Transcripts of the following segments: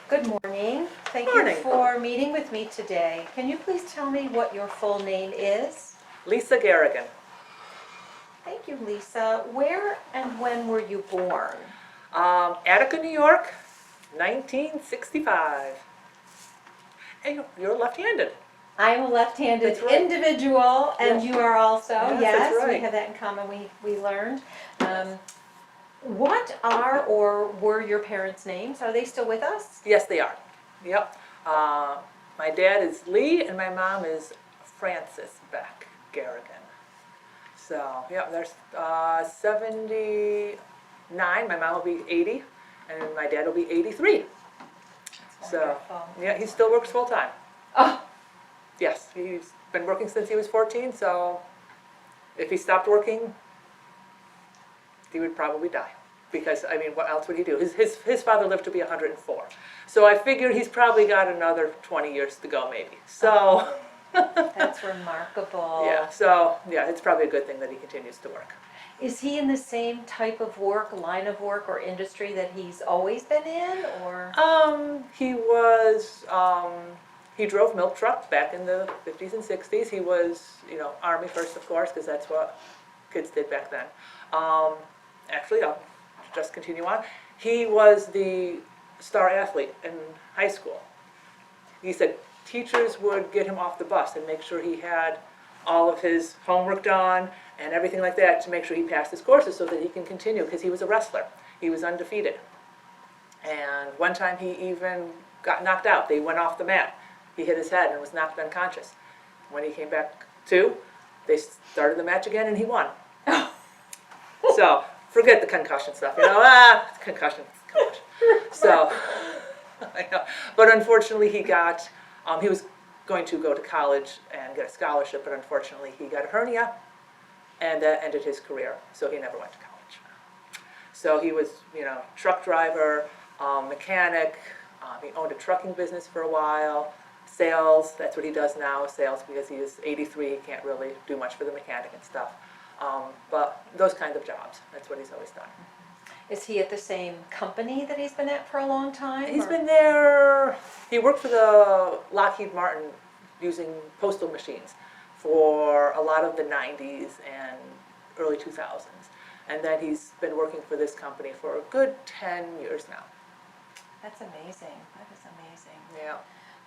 Good morning. Thank Morning. you for meeting with me today. Can you please tell me what your full name is? Lisa Garigen. Thank you, Lisa. Where and when were you born? Attica, New York, 1965. And you're left-handed. I am a left-handed That's right. individual, and Yes. you are also. Yes, Yes, that's right. we have that in common. We learned. What are or were your parents' names? Are they still with us? Yes, they are. Yep. My dad is Lee, and my mom is Frances Beck Garigen. So, yeah, there's 79. My mom will be 80, and my dad will be 83. That's So, wonderful. yeah, he still works full-time. Oh, Yes, he's been working since he was 14, so if he stopped working, he would probably die. Because, I mean, what else would he do? His father lived to be 104. So I figure he's probably got another 20 years to go, maybe. So, that's remarkable. yeah, it's probably a good thing that he continues to work. Is he in the same type of work, line of work, or industry that he's always been in, or? He drove milk trucks back in the 50s and 60s. He was, Army first, of course, because that's what kids did back then. Actually, I'll just continue on. He was the star athlete in high school. He said teachers would get him off the bus and make sure he had all of his homework done and everything like that to make sure he passed his courses so that he can continue, because he was a wrestler. He was undefeated. And one time he even got knocked out. They went off the mat. He hit his head and was knocked unconscious. When he came back to, they started the match again and he won. So, forget the concussion stuff, concussion. So, I know. But unfortunately he was going to go to college and get a scholarship, but unfortunately he got a hernia and that ended his career, so he never went to college. So he was, truck driver, mechanic, he owned a trucking business for a while, sales, that's what he does now, sales, because he is 83, he can't really do much for the mechanic and stuff. But those kinds of jobs, that's what he's always done. Is he at the same company that he's been at for a long time? He's been there, he worked for the Lockheed Martin using postal machines for a lot of the 90s and early 2000s. And then he's been working for this company for a good 10 years now. That's amazing. That is amazing. Yeah.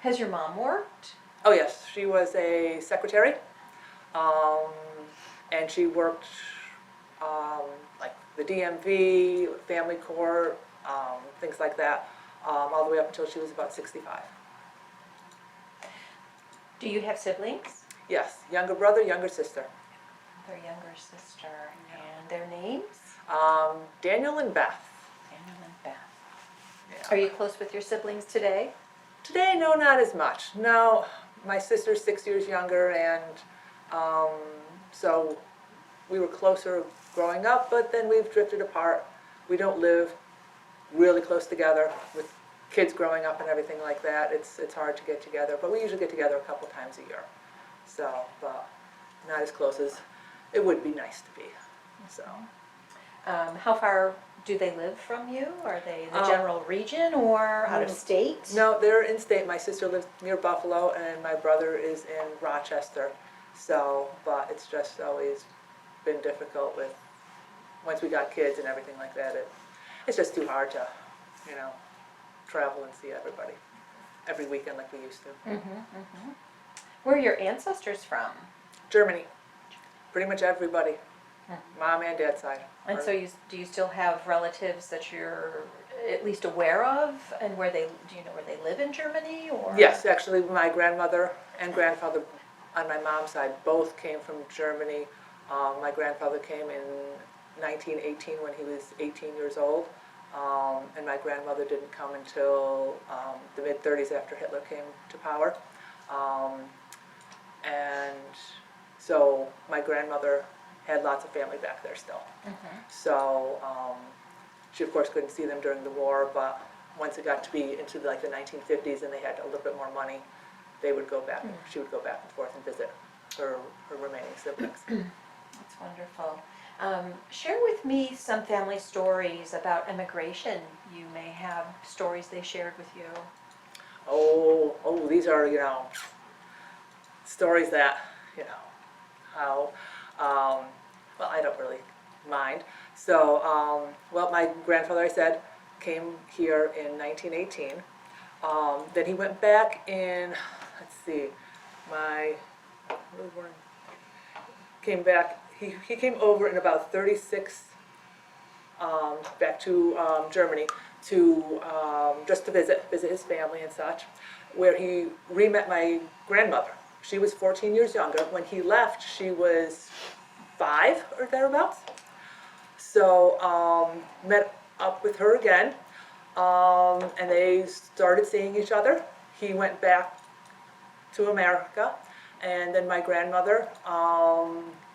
Has your mom worked? Oh yes, she was a secretary, and she worked like the DMV, family court, things like that, all the way up until she was about 65. Do you have siblings? Yes, younger brother, younger sister. Their younger sister. And their names? Daniel and Beth. Daniel and Beth. Yeah. Are you close with your siblings today? Today, no, not as much. No, my sister's 6 years younger, and so we were closer growing up, but then we've drifted apart. We don't live really close together with kids growing up and everything like that. It's hard to get together, but we usually get together a couple times a year. So, but not as close as it would be nice to be. So. How far do they live from you? Are they in the general region or out of state? No, they're in state. My sister lives near Buffalo, and my brother is in Rochester. So, but it's just always been difficult with, once we got kids and everything like that, it's just too hard to, travel and see everybody every weekend like we used to. Where are your ancestors from? Germany. Pretty much everybody. Mom and dad's side. And so do you still have relatives that you're at least aware of, and do you know where they live in Germany? Or? Yes, actually my grandmother and grandfather on my mom's side both came from Germany. My grandfather came in 1918 when he was 18 years old, and my grandmother didn't come until the mid-30s after Hitler came to power. And so my grandmother had lots of family back there still. So she of course couldn't see them during the war, but once it got to be into the 1950s and they had a little bit more money, they would go back. She would go back and forth and visit her remaining siblings. That's wonderful. Share with me some family stories about immigration. You may have stories they shared with you. Oh, these are, stories that, how, well, I don't really mind. So, well, my grandfather, I said, came here in 1918. Then he went back in, let's see, came back, he came over in about 36, back to Germany to just to visit his family and such, where he re-met my grandmother. She was 14 years younger. When he left, she was 5 or thereabouts. So met up with her again, and they started seeing each other. He went back to America, and then my grandmother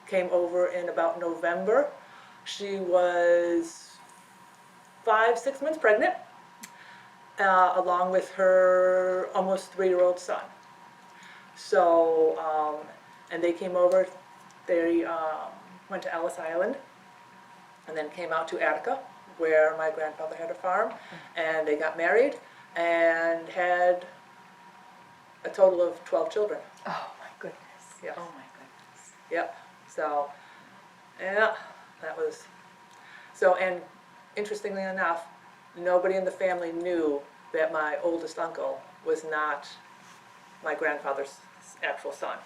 came over in about November. She was 5, 6 months pregnant, along with her almost 3-year-old son. So, and they came over, they went to Ellis Island, and then came out to Attica, where my grandfather had a farm, and they got married and had a total of 12 children. Oh my goodness. Yes. Oh my goodness. Yep, so, yeah, that was, so, and interestingly enough, nobody in the family knew that my oldest uncle was not my grandfather's actual son.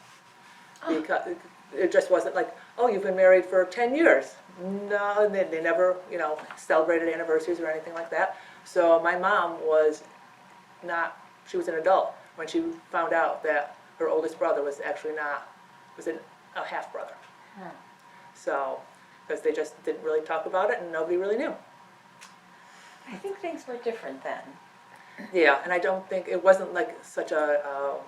Because it just wasn't like, oh, you've been married for 10 years. No, they never, celebrated anniversaries or anything like that. So my mom was not, she was an adult when she found out that her oldest brother was actually not, was a half-brother. So, because they just didn't really talk about it and nobody really knew. I think things were different then. Yeah, and I don't think, it wasn't like such a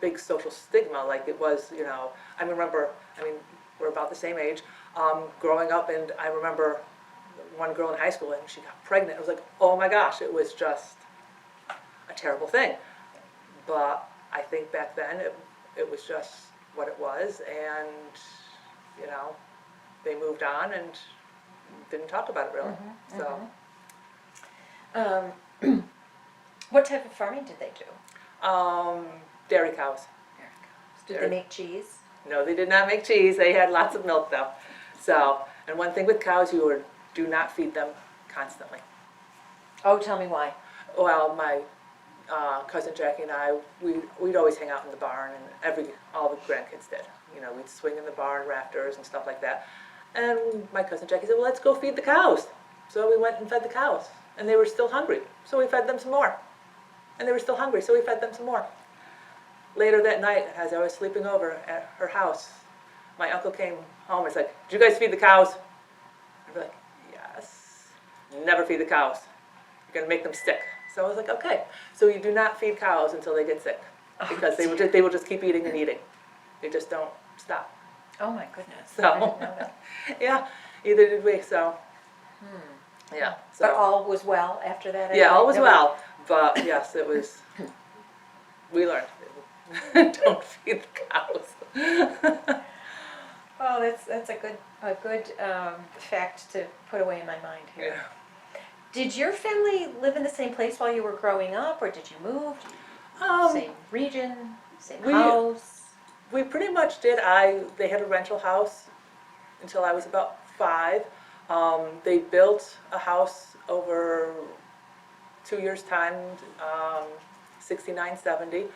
big social stigma like it was, I remember, we're about the same age, growing up, and I remember one girl in high school and she got pregnant. It was like, oh my gosh, it was just a terrible thing. But I think back then it was just what it was, and, they moved on and didn't talk about it really, so. What type of farming did they do? Dairy cows. Did they make cheese? No, they did not make cheese. They had lots of milk though. So, and one thing with cows, do not feed them constantly. Oh, tell me why. Well, my cousin Jackie and I, we'd always hang out in the barn, and all the grandkids did. We'd swing in the barn rafters and stuff like that. And my cousin Jackie said, well, let's go feed the cows. So we went and fed the cows, and they were still hungry. So we fed them some more. And they were still hungry, so we fed them some more. Later that night, as I was sleeping over at her house, my uncle came home and was like, did you guys feed the cows? I'd be like, yes. Never feed the cows. You're going to make them sick. So I was like, okay. So you do not feed cows until they get sick, because they will just keep eating and eating. They just don't stop. Oh my goodness. So, I didn't know that. yeah, either did we, so. Yeah. So. But all was well after that? Yeah, all was well. But yes, it was, we learned. Don't feed the cows. Oh, that's a good fact to put away in my mind here. Yeah. Did your family live in the same place while you were growing up, or did you move? Same region, same house? We pretty much did. They had a rental house until I was about 5. They built a house over 2 years' time, 69, 70.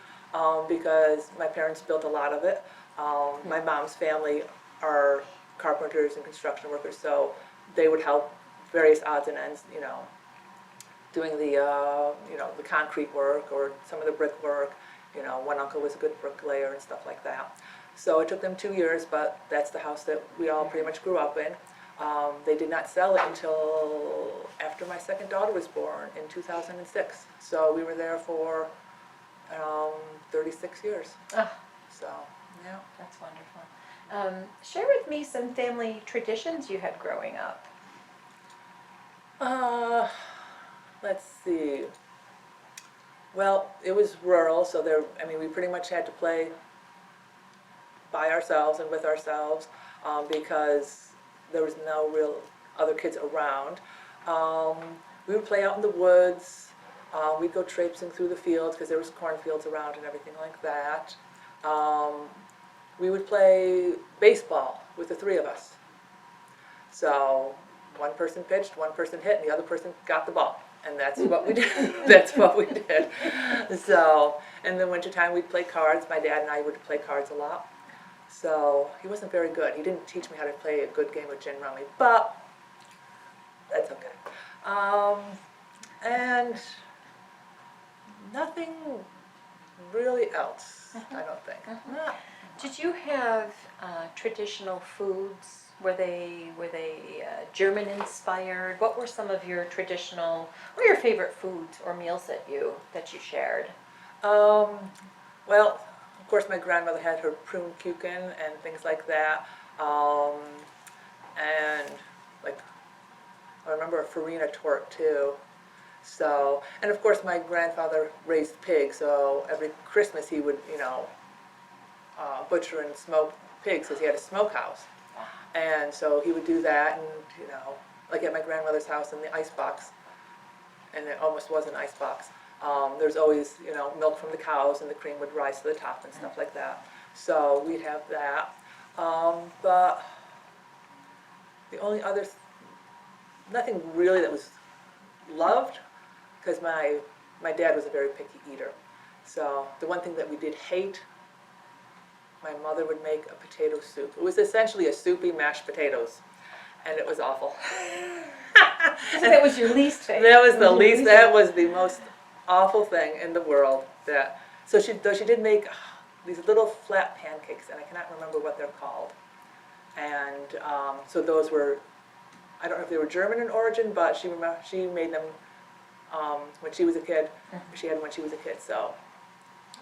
Because my parents built a lot of it. My mom's family are carpenters and construction workers, so they would help various odds and ends, doing the concrete work or some of the brick work. One uncle was a good bricklayer and stuff like that. So it took them 2 years, but that's the house that we all pretty much grew up in. They did not sell it until after my second daughter was born in 2006. So we were there for 36 years. Oh, So, yeah. that's wonderful. Share with me some family traditions you had growing up. Let's see. Well, it was rural, so we pretty much had to play by ourselves and with ourselves. because there was no real other kids around. We would play out in the woods. We'd go traipsing through the fields because there was cornfields around and everything like that. We would play baseball with the three of us. So one person pitched, one person hit, and the other person got the ball. And that's what we did. That's what we did. So in the wintertime, we'd play cards. My dad and I would play cards a lot. So he wasn't very good. He didn't teach me how to play a good game of gin rummy, but that's okay. And nothing really else, I don't think. No. Did you have traditional foods? Were they German inspired? What were some of your traditional, or your favorite foods or meals that you shared? Well, of course, my grandmother had her prune kuchen and things like that. And like, I remember a farina torte too. So, and of course, my grandfather raised pigs, so every Christmas he would, butcher and smoke pigs because he had a smokehouse. And so he would do that, and like at my grandmother's house in the ice box, and it almost was an ice box. There's always, milk from the cows, and the cream would rise to the top and stuff like that. So we'd have that. But the only other, nothing really that was loved, because my dad was a very picky eater. So the one thing that we did hate, my mother would make a potato soup. It was essentially a soupy mashed potatoes, and it was awful. So that was your least favorite? That was the least, that was the most awful thing in the world. So she did make these little flat pancakes, and I cannot remember what they're called. And so those were, I don't know if they were German in origin, but she made them when she was a kid. She had them when she was a kid, so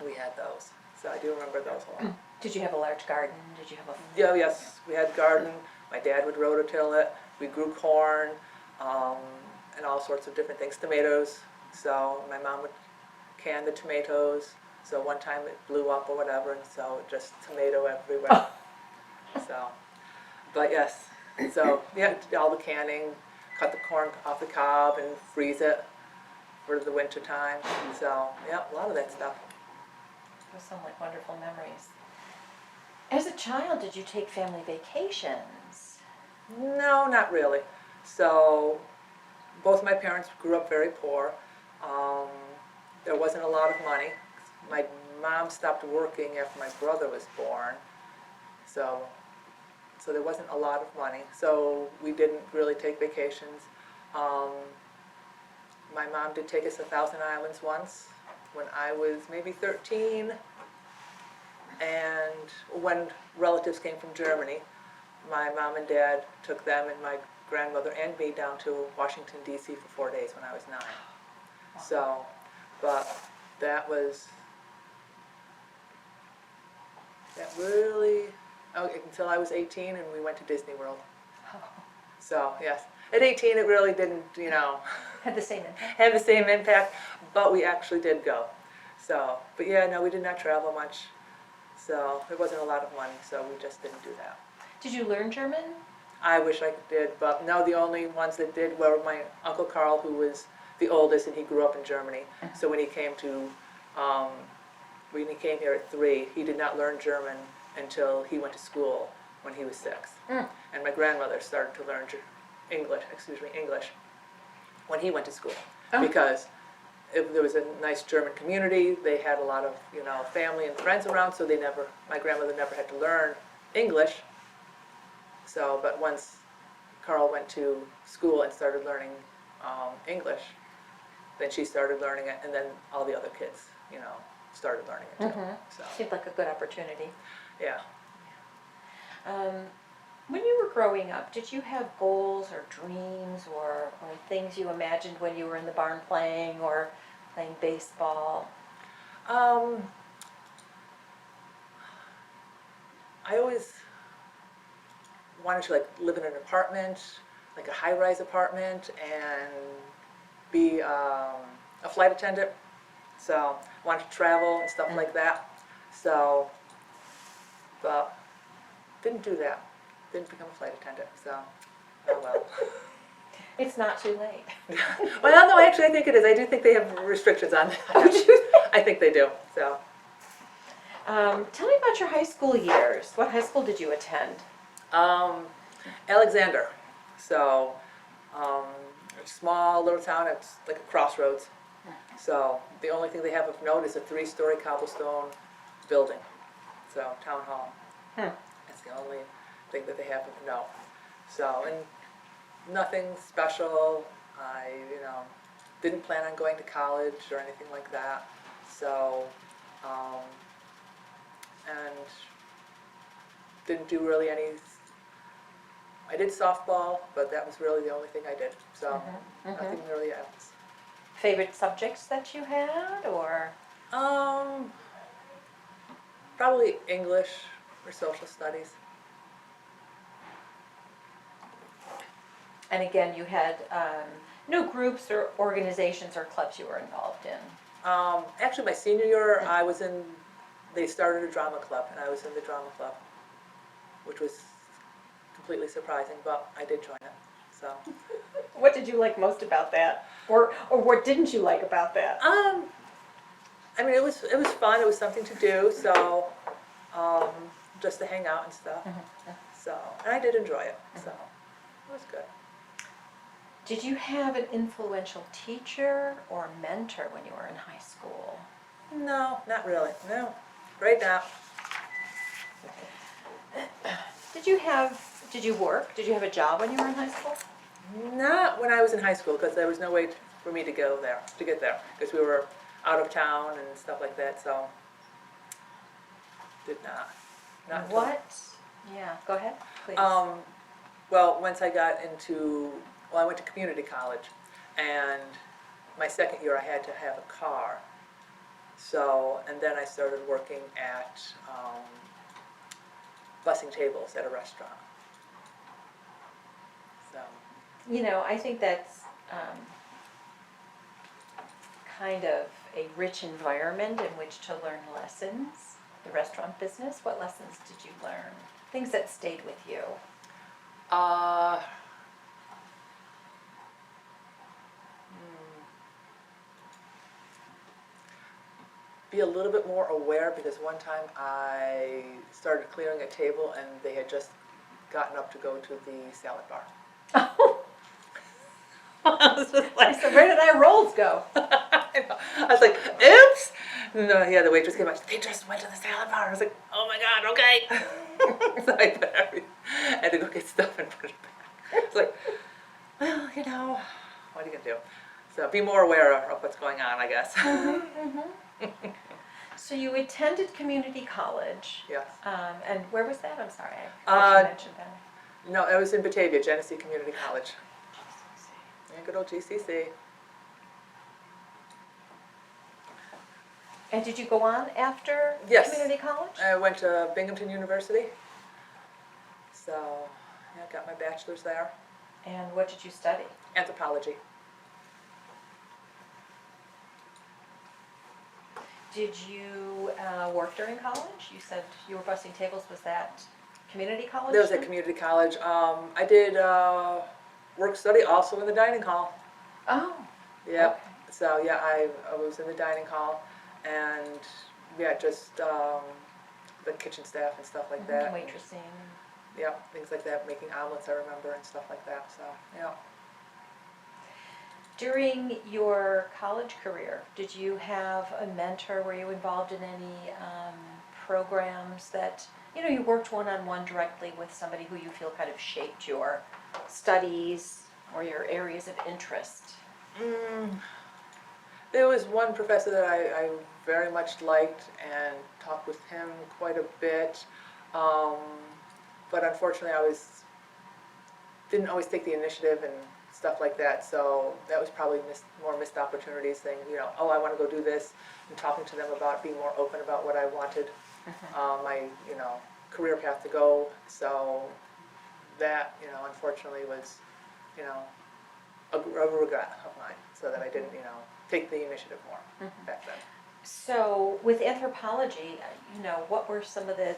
we had those. So I do remember those a lot. Did you have a large garden? Did you have a... Yeah, yes, we had garden. My dad would rototill it. We grew corn and all sorts of different things, tomatoes. So my mom would can the tomatoes. So one time it blew up or whatever, and so just tomato everywhere. So, but yes, so yeah, did all the canning, cut the corn off the cob and freeze it for the winter time. So yeah, a lot of that stuff. Those sound like wonderful memories. As a child, did you take family vacations? No, not really. So both my parents grew up very poor. There wasn't a lot of money. My mom stopped working after my brother was born. So there wasn't a lot of money. So we didn't really take vacations. My mom did take us to Thousand Islands once when I was maybe 13. And when relatives came from Germany, my mom and dad took them and my grandmother and me down to Washington, D.C. for 4 days when I was 9. So, but that really, until I was 18 and we went to Disney World. So, yes. At 18 it really didn't, Had the same impact? have the same impact, but we actually did go. So, but yeah, no, we did not travel much. So there wasn't a lot of money, so we just didn't do that. Did you learn German? I wish I did, but no, the only ones that did were my Uncle Carl, who was the oldest, and he grew up in Germany. So when he came here at 3, he did not learn German until he went to school when he was 6. And my grandmother started to learn English when he went to school, because there was a nice German community. They had a lot of, family and friends around, so my grandmother never had to learn English. So, but once Carl went to school and started learning English, then she started learning it, and then all the other kids, started learning it too. So, Seemed like a good opportunity. yeah. When you were growing up, did you have goals or dreams or things you imagined when you were in the barn playing or playing baseball? I always wanted to live in an apartment, like a high-rise apartment, and be a flight attendant. So I wanted to travel and stuff like that. So, but didn't do that. didn't become a flight attendant, so, oh well. It's not too late. Well, no, actually, I think it is. I do think they have restrictions on that. Oh, do they? I think they do, so. Tell me about your high school years. What high school did you attend? Alexander, so, a small little town, it's like a crossroads. So, the only thing they have of note is a 3-story cobblestone building, so, town hall. That's the only thing that they have of note. So, and nothing special. I, didn't plan on going to college or anything like that. So, and didn't do really any, I did softball, but that was really the only thing I did. So, nothing really else. Favorite subjects that you had, or? Probably English or social studies. And again, you had no groups or organizations or clubs you were involved in. Actually, my senior year, they started a drama club, and I was in the drama club, which was completely surprising, but I did join it, so. What did you like most about that? Or what didn't you like about that? I mean, it was fun, it was something to do, so, just to hang out and stuff. So, and I did enjoy it, so it was good. Did you have an influential teacher or mentor when you were in high school? No, not really, no. Right now. Did you work? Did you have a job when you were in high school? Not when I was in high school, because there was no way for me to get there, because we were out of town and stuff like that, so did not. Not until- What? Yeah, go ahead, please. Well, once I got into, I went to community college, and my second year I had to have a car. So, and then I started working at bussing tables at a restaurant. So. I think that's kind of a rich environment in which to learn lessons. The restaurant business, what lessons did you learn? Things that stayed with you. Be a little bit more aware, because one time I started clearing a table and they had just gotten up to go to the salad bar. Oh, I was just I said, where did our rolls go? I know. I was like, oops! No, yeah, the waitress came out, they just went to the salad bar. I was like, oh my God, okay. So I had to go get stuff and put it back. It's like, well, what are you gonna do? So be more aware of what's going on, I guess. So you attended community college. Yes. And where was that? I'm sorry, I mentioned that. No, I was in Batavia, Genesee Community College. Yeah, good old GCC. And did you go on after Yes. community college? I went to Binghamton University. So, yeah, got my bachelor's there. And what did you study? Anthropology. Did you work during college? You said you were bussing tables. Was that community college? That was at then? community college. I did work study also in the dining hall. Oh. Yep. Okay. So yeah, I was in the dining hall, and yeah, just the kitchen staff and stuff like that. Waitressing. Yeah, things like that, making omelets, I remember, and stuff like that. So yeah. During your college career, did you have a mentor? Were you involved in any programs that, you worked one-on-one directly with somebody who you feel kind of shaped your studies or your areas of interest? There was one professor that I very much liked and talked with him quite a bit, but unfortunately didn't always take the initiative and stuff like that, so that was probably more missed opportunities, saying, oh, I want to go do this, and talking to them about being more open about what I wanted, my, career path to go, so that, unfortunately was, a regret of mine, so that I didn't, take the initiative more back then. So with anthropology, what were some of the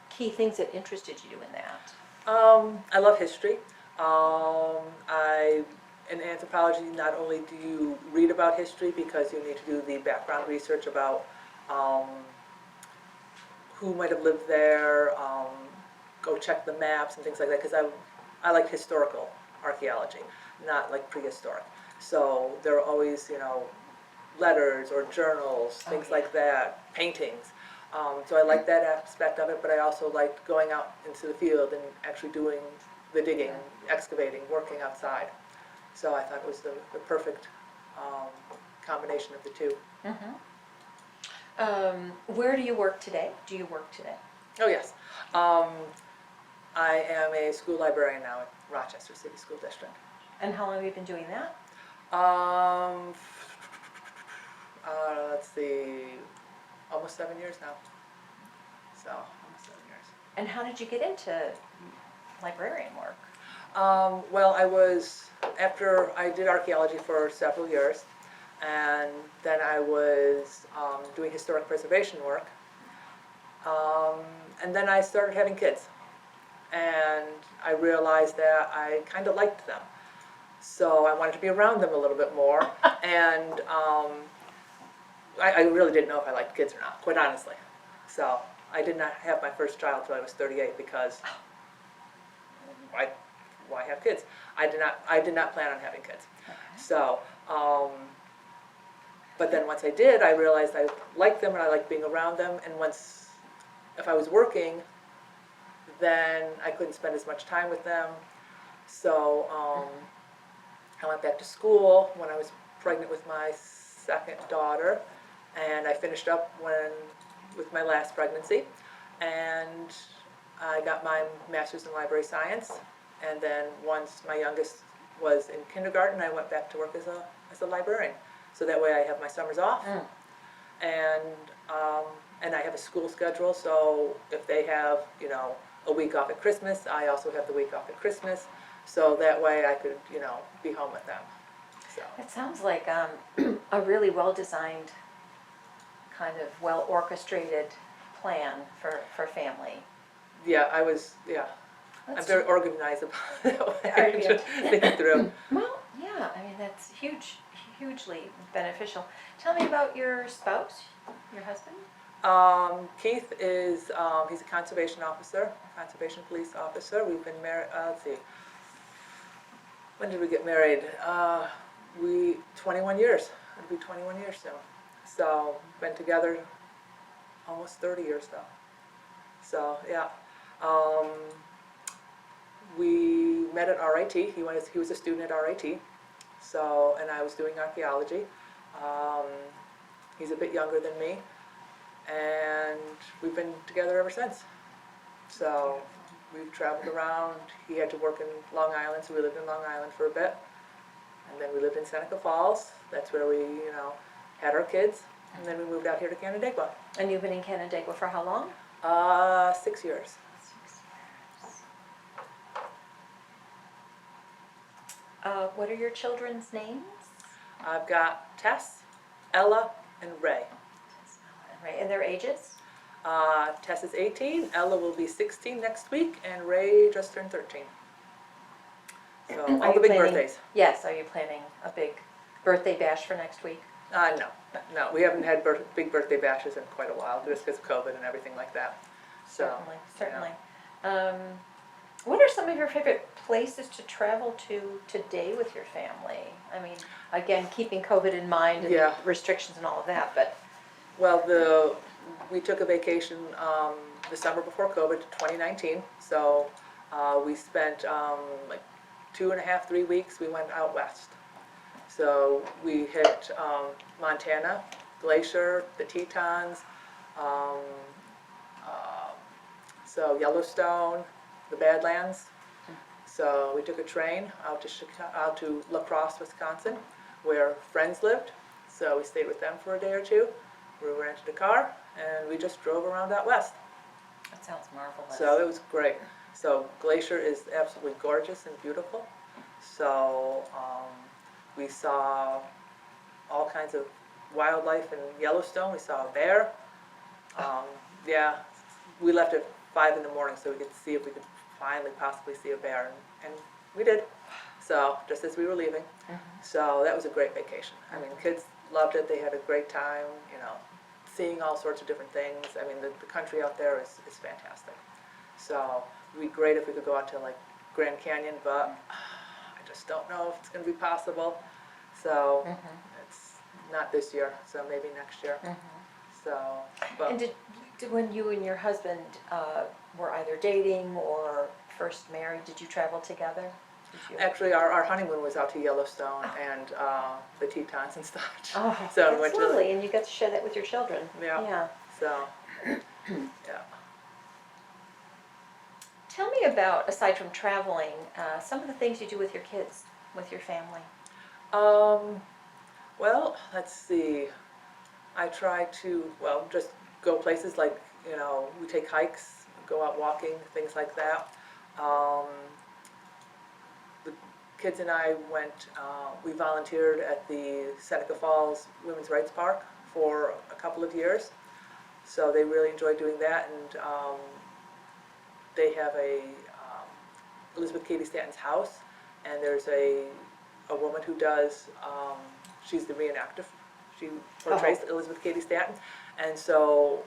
key things that interested you in that? I love history. In anthropology, not only do you read about history because you need to do the background research about um, who might have lived there, go check the maps and things like that, because I like historical archaeology, not like prehistoric. So there are always, letters or journals, Oh, things yeah. like that, paintings. So I like that aspect of it, but I also like going out into the field and actually doing the digging, excavating, working outside. So I thought it was the perfect combination of the two. Where do you work today? Do you work today? Oh, yes. Um, I am a school librarian now at Rochester City School District. And how long have you been doing that? Let's see, almost 7 years now. So, almost 7 years. And how did you get into librarian work? Well, after I did archaeology for several years, and then I was doing historic preservation work, and then I started having kids, and I realized that I kind of liked them. So I wanted to be around them a little bit more, and I really didn't know if I liked kids or not, quite honestly. So I did not have my first child until I was 38 because why have kids? I did not plan on having kids. Okay. So, but then once I did, I realized I liked them and I liked being around them. And if I was working, then I couldn't spend as much time with them. So I went back to school when I was pregnant with my second daughter, and I finished up with my last pregnancy, and I got my master's in library science. And then once my youngest was in kindergarten, I went back to work as a librarian. So that way I have my summers off, and I have a school schedule. So if they have a week off at Christmas, I also have the week off at Christmas. So that way I could be home with them. So It sounds like a really well-designed, kind of well-orchestrated plan for family. yeah, I'm That's very organized about that way. Are you? Just thinking through. Well, yeah, I mean, that's hugely beneficial. Tell me about your spouse, your husband. Keith is he's a conservation officer, conservation police officer. We've been married. Let's see. When did we get married? 21 years. It'll be 21 years soon. So been together almost 30 years though. So yeah. We met at RIT. He was a student at RIT. So, and I was doing archaeology. He's a bit younger than me, and we've been together ever since. So we've traveled around. He had to work in Long Island, so we lived in Long Island for a bit. And then we lived in Seneca Falls. That's where we, had our kids. And then we moved out here to Canandaigua. And you've been in Canandaigua for how long? 6 years. 6 years. What are your children's names? I've got Tess, Ella, and Ray. Right, and their ages? Tess is 18, Ella will be 16 next week, and Ray just turned 13. So all the big birthdays. Yes, are you planning a big birthday bash for next week? No, we haven't had big birthday bashes in quite a while, just because of COVID and everything like that. So, Certainly. What are some of your favorite places to travel to today with your family? I mean, again, keeping COVID in mind and Yeah. restrictions and all of that, but Well, we took a vacation the summer before COVID, 2019. So we spent like 2.5, 3 weeks. We went out west. So we hit Montana, Glacier, the Tetons, so Yellowstone, the Badlands. So we took a train out to La Crosse, Wisconsin, where friends lived. So we stayed with them for a day or two. We rented a car, and we just drove around out west. that sounds marvelous. So it was great. So Glacier is absolutely gorgeous and beautiful. So we saw all kinds of wildlife in Yellowstone. We saw a bear. Yeah, we left at 5 in the morning so we could see if we could finally possibly see a bear, and we did. So, just as we were leaving. So that was a great vacation. I mean, kids loved it, they had a great time, you know, seeing all sorts of different things. I mean, the country out there is fantastic. So, it'd be great if we could go out to like Grand Canyon, but I just don't know if it's gonna be possible. So, it's not this year, so maybe next year. So, but. And did when you and your husband were either dating or first married, did you travel together? Did you? Actually, our honeymoon was out to Yellowstone and the Tetons and stuff. Oh, So we that's went to lovely, and you got to share that with your children. Yeah. So, yeah. Tell me about, aside from traveling, some of the things you do with your kids, with your family. Well, let's see. I try to, well, just go places like, you know, we take hikes, go out walking, things like that. The kids and I went, we volunteered at the Seneca Falls Women's Rights Park for a couple of years. So they really enjoyed doing that, and they have a Elizabeth Cady Stanton's house, and there's a woman who does, she's the reenactor. She portrays Elizabeth Cady Stanton, and so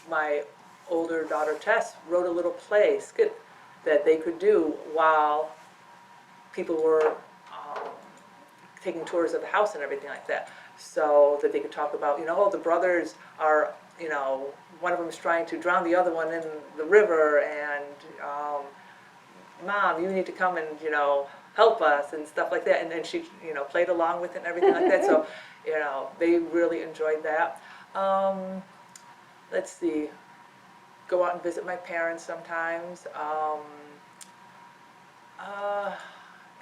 my older daughter Tess wrote a little play skit that they could do while people were taking tours of the house and everything like that, so that they could talk about, you know, oh, the brothers are, you know, one of them is trying to drown the other one in the river, and Mom, you need to come and, you know, help us and stuff like that, and then she, you know, played along with it and everything like that, so, you know, they really enjoyed that. Let's see, go out and visit my parents sometimes,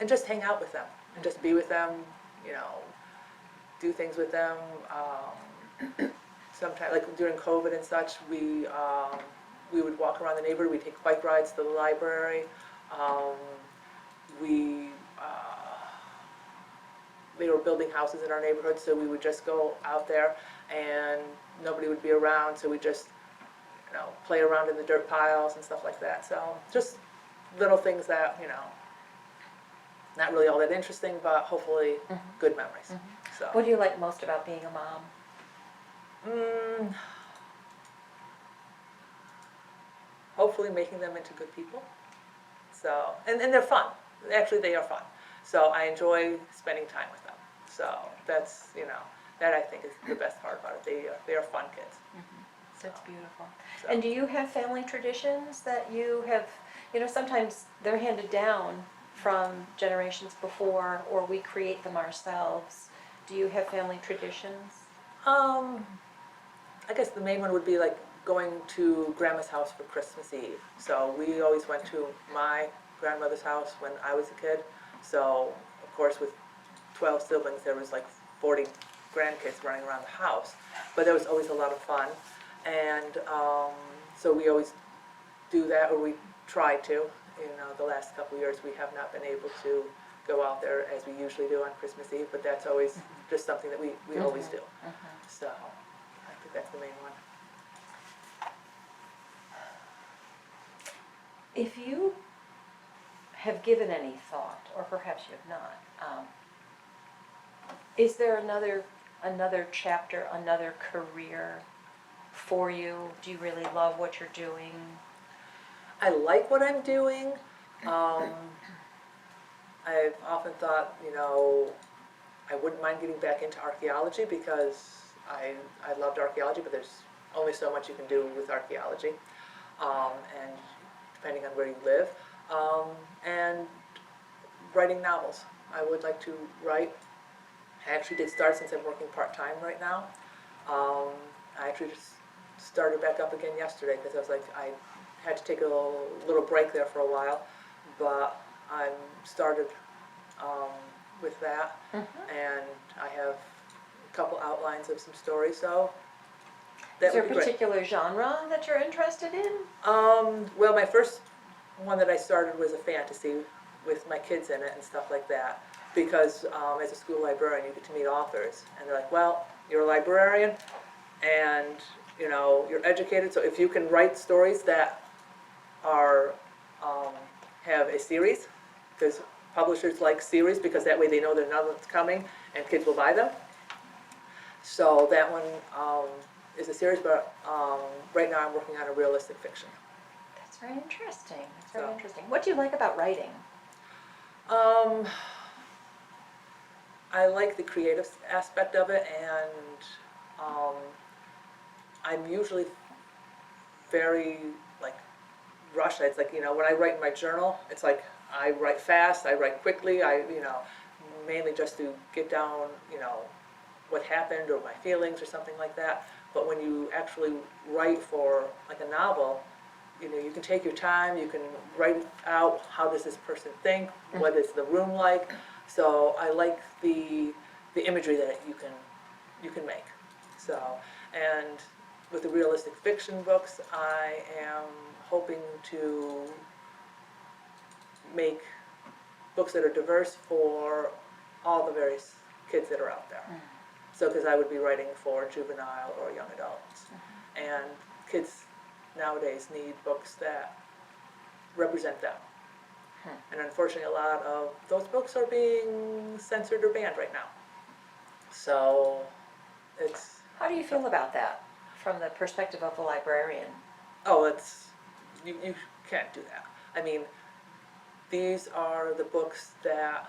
and just hang out with them, and just be with them, you know, do things with them. Sometimes, like during COVID and such, we would walk around the neighborhood, we'd take bike rides to the library. They were building houses in our neighborhood, so we would just go out there and nobody would be around, so we just, you know, play around in the dirt piles and stuff like that. So just little things that, you know, not really all that interesting, but hopefully good memories. So. What do you like most about being a mom? Hopefully making them into good people. So, and they're fun. Actually, they are fun. So I enjoy spending time with them. So that's, you know, that I think is the best part about it. They are fun kids. That's beautiful. So. And do you have family traditions that you have, you know, sometimes they're handed down from generations before, or we create them ourselves. Do you have family traditions? I guess the main one would be like going to Grandma's house for Christmas Eve. So we always went to my grandmother's house when I was a kid. So, of course, with 12 siblings, there was like 40 grandkids running around the house. But there was always a lot of fun. And so we always do that, or we try to. You know, the last couple of years we have not been able to go out there as we usually do on Christmas Eve, but that's always just something that we always do. So I think that's the main one. If you have given any thought, or perhaps you have not, is there another chapter, another career for you? Do you really love what you're doing? I like what I'm doing. I've often thought, you know, I wouldn't mind getting back into archaeology because I loved archaeology, but there's only so much you can do with archaeology, and depending on where you live. And writing novels. I would like to write. I actually did start, since I'm working part-time right now. I actually just started back up again yesterday because I was like, I had to take a little break there for a while, but I'm started with that, and I have a couple outlines of some stories, so that Is there would a be great. particular genre that you're interested in? Well, my first one that I started was a fantasy with my kids in it and stuff like that, because as a school librarian you get to meet authors, and they're like, well, you're a librarian and, you know, you're educated, so if you can write stories that are have a series, because publishers like series, because that way they know that another one's coming and kids will buy them. So that one is a series, but right now I'm working on a realistic fiction. That's very interesting. That's very So. interesting. What do you like about writing? I like the creative aspect of it, and I'm usually very like rushed. It's like, when I write in my journal, it's like I write fast, I write quickly, mainly just to get down, what happened or my feelings or something like that. But when you actually write for like a novel, you can take your time, you can write out how does this person think, what is the room like. So I like the imagery that you can make. So, and with the realistic fiction books, I am hoping to make books that are diverse for all the various kids that are out there. So, because I would be writing for juvenile or young adults. And kids nowadays need books that represent them. And unfortunately, a lot of those books are being censored or banned right now. So, it's... How do you feel about that from the perspective of a librarian? Oh, you can't do that. I mean, these are the books that,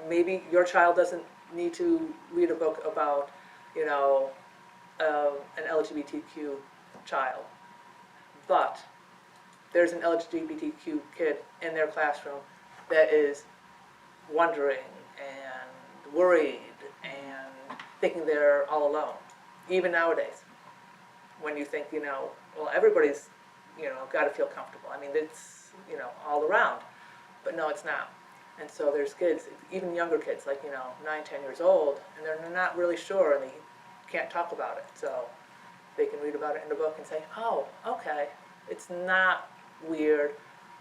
maybe your child doesn't need to read a book about, an LGBTQ child. But there's an LGBTQ kid in their classroom that is wondering and worried and thinking they're all alone, even nowadays. When you think, well, everybody's, got to feel comfortable. I mean, it's, all around. But no, it's not. And so there's kids, even younger kids, like, 9, 10 years old, and they're not really sure and they can't talk about it. So they can read about it in the book and say, oh, okay, it's not weird.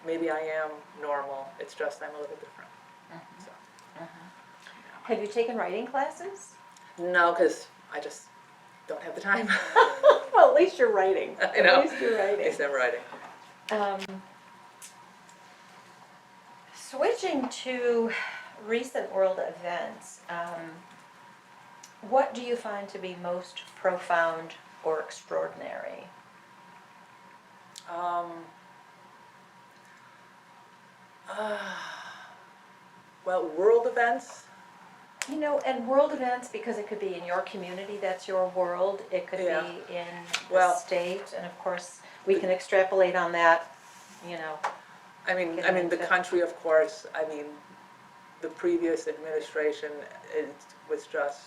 Maybe I am normal. It's just I'm a little different. So, Have you taken writing classes? no, because I just don't have the time. Well, at least you're writing. I know. At least you're At writing. least I'm writing. Switching to recent world events, what do you find to be most profound or extraordinary? Well, world events. And world events, because it could be in your community, that's your world. It could Yeah. be in the Well- state, and of course, we can extrapolate on that, I mean, Getting the into- country, of course. I mean, the previous administration, it was just.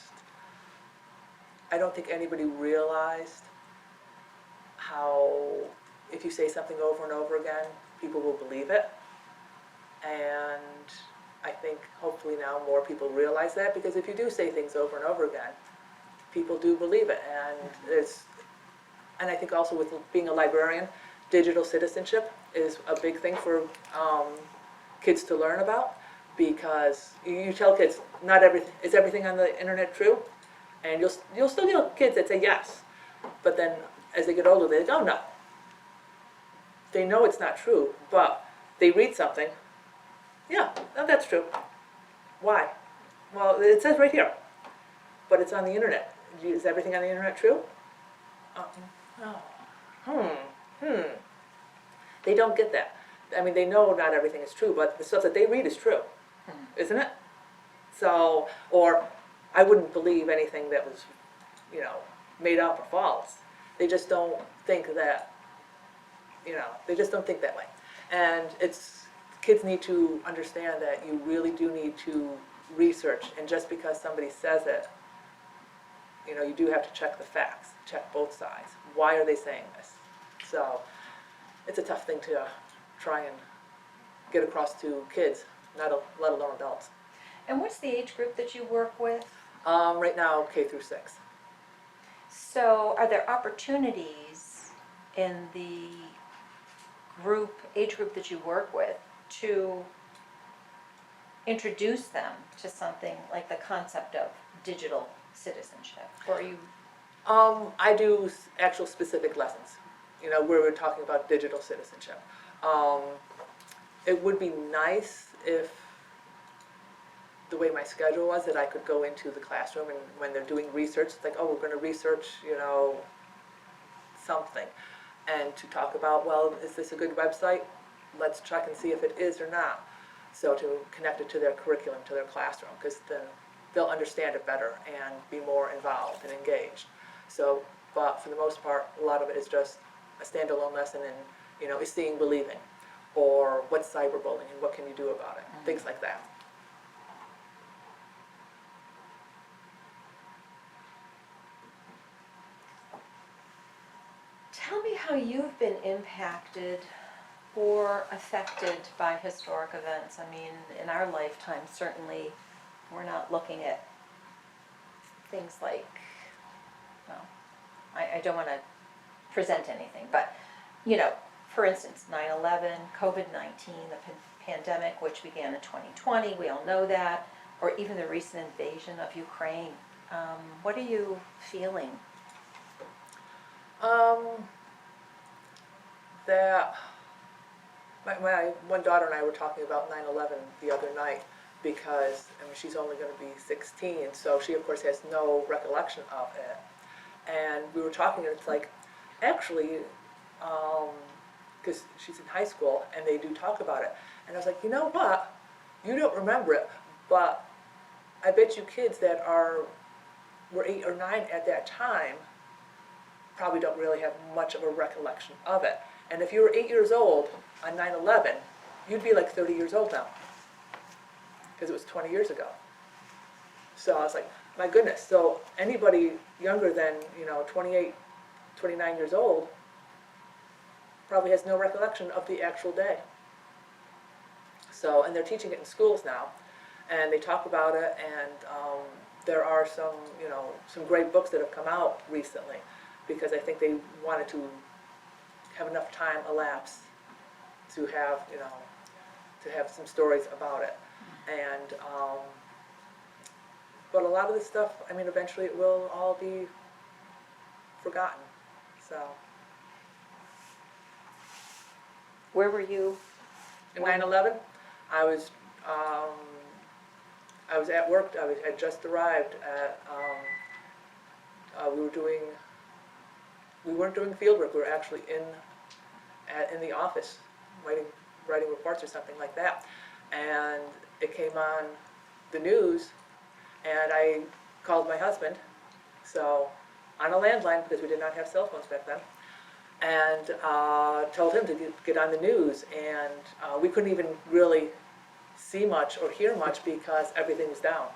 I don't think anybody realized how, if you say something over and over again, people will believe it. And I think hopefully now more people realize that, because if you do say things over and over again, people do believe it. And I think also with being a librarian, digital citizenship is a big thing for kids to learn about, because you tell kids, not everything, is everything on the internet true? And you'll still get kids that say yes, but then as they get older, they go, oh no. They know it's not true, but they read something, yeah, no, that's true. Why? Well, it says right here, but it's on the internet. Is everything on the internet true? No. They don't get that. I mean, they know not everything is true, but the stuff that they read is true, isn't it? So, or I wouldn't believe anything that was, made up or false. They just don't think that, they just don't think that way. And kids need to understand that you really do need to research, and just because somebody says it, you do have to check the facts, check both sides. Why are they saying this? So it's a tough thing to try and get across to kids, let alone adults. And what's the age group that you work with? Right now, K through 6. So are there opportunities in the age group that you work with to introduce them to something like the concept of digital citizenship? Or are you... I do actual specific lessons, where we're talking about digital citizenship. It would be nice if the way my schedule was, that I could go into the classroom and when they're doing research, it's like, oh, we're gonna research, something. And to talk about, well, is this a good website? Let's check and see if it is or not. So to connect it to their curriculum, to their classroom, because then they'll understand it better and be more involved and engaged. So, but for the most part, a lot of it is just a standalone lesson in, is seeing believing, or what's cyberbullying and what can you do about it, things like that. Tell me how you've been impacted or affected by historic events. I mean, in our lifetime, certainly, we're not looking at things like, well, I don't want to present anything, but, for instance, 9/11, COVID-19, the pandemic, which began in 2020, we all know that, or even the recent invasion of Ukraine. What are you feeling? That my one daughter and I were talking about 9/11 the other night, because she's only going to be 16, so she of course has no recollection of it. And we were talking, and it's like, actually, because she's in high school and they do talk about it, and I was like, you know what? You don't remember it, but I bet you kids that were 8 or 9 at that time probably don't really have much of a recollection of it. And if you were 8 years old on 9/11, you'd be like 30 years old now, because it was 20 years ago. So I was like, my goodness, so anybody younger than, 28, 29 years old probably has no recollection of the actual day. So, and they're teaching it in schools now, and they talk about it, and there are some great books that have come out recently, because I think they wanted to have enough time elapse to have, to have some stories about it. And, but a lot of this stuff, eventually it will all be forgotten, so. Where were you? In 9/11, I was at work. Had just arrived at, we weren't doing field work, we were actually in the office, writing reports or something like that. And it came on the news, and I called my husband, so on a landline, because we did not have cell phones back then, and told him to get on the news. And we couldn't even really see much or hear much because everything was down.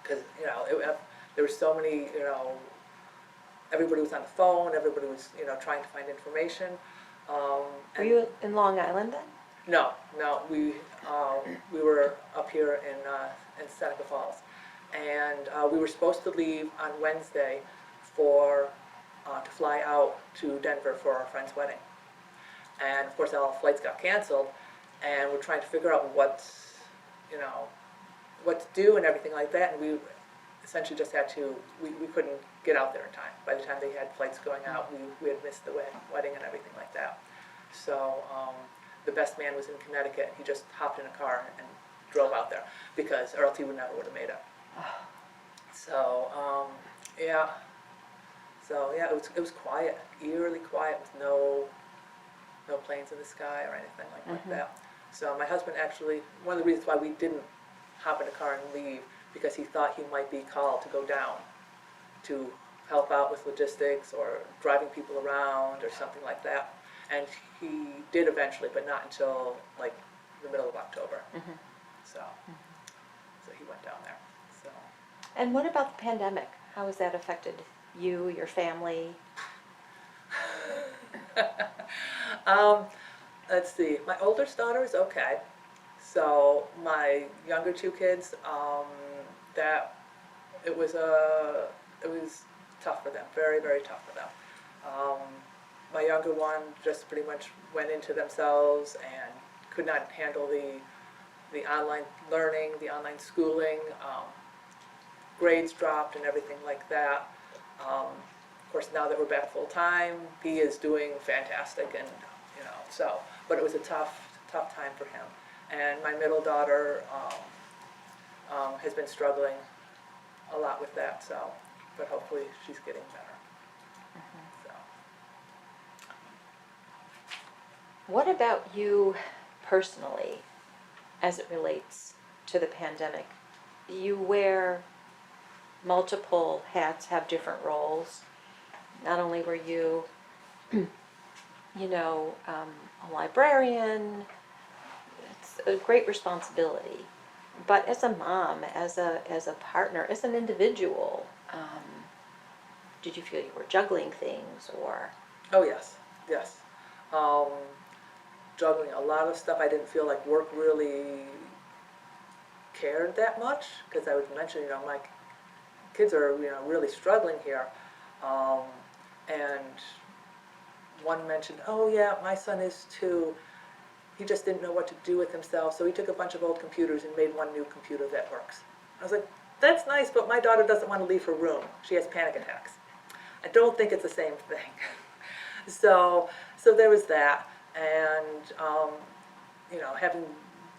Because, there were so many, everybody was on the phone, everybody was, trying to find information. Were you in Long Island then? No, we were up here in Seneca Falls, and we were supposed to leave on Wednesday to fly out to Denver for our friend's wedding. And of course, all the flights got canceled, and we're trying to figure out what to do and everything like that. And we essentially just had to, we couldn't get out there in time. By the time they had flights going out, we had missed the wedding and everything like that. So the best man was in Connecticut. He just hopped in a car and drove out there, or else he never would have made it. So yeah. So yeah, it was quiet, eerily quiet, with no planes in the sky or anything like that. So my husband actually, one of the reasons why we didn't hop in a car and leave, because he thought he might be called to go down to help out with logistics or driving people around or something like that. And he did eventually, but not until like the middle of October. So he went down there. So. And what about the pandemic? How has that affected you, your family? Let's see. My oldest daughter is okay. So my younger 2 kids, it was tough for them, very, very tough for them. My younger one just pretty much went into themselves and could not handle the online learning, the online schooling. Grades dropped and everything like that. Of course, now that we're back full time, he is doing fantastic, and so. but it was a tough time for him. And my middle daughter has been struggling a lot with that, so, but hopefully she's getting better. So. What about you personally, as it relates to the pandemic? You wear multiple hats, have different roles. Not only were you, a librarian, it's a great responsibility. But as a mom, as a partner, as an individual, did you feel you were juggling things or? Oh yes, yes. Juggling a lot of stuff. I didn't feel like work really cared that much because I was mentioning, my kids are really struggling here, and one mentioned, oh yeah, my son is too. He just didn't know what to do with himself, so he took a bunch of old computers and made one new computer that works. I was like, that's nice, but my daughter doesn't want to leave her room. She has panic attacks. I don't think it's the same thing. So there was that, and having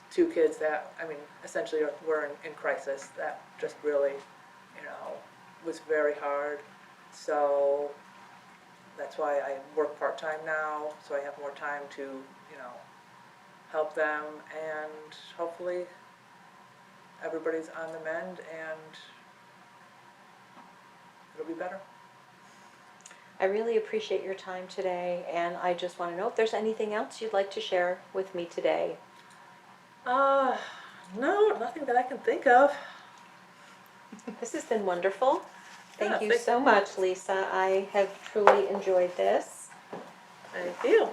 two kids that, essentially were in crisis, that just really, was very hard. So that's why I work part-time now, so I have more time to, help them, and hopefully everybody's on the mend and it'll be better. I really appreciate your time today, and I just want to know if there's anything else you'd like to share with me today. No, nothing that I can think of. This has been wonderful. Thank Yeah, you so much, Lisa. I have truly enjoyed this. Thank you.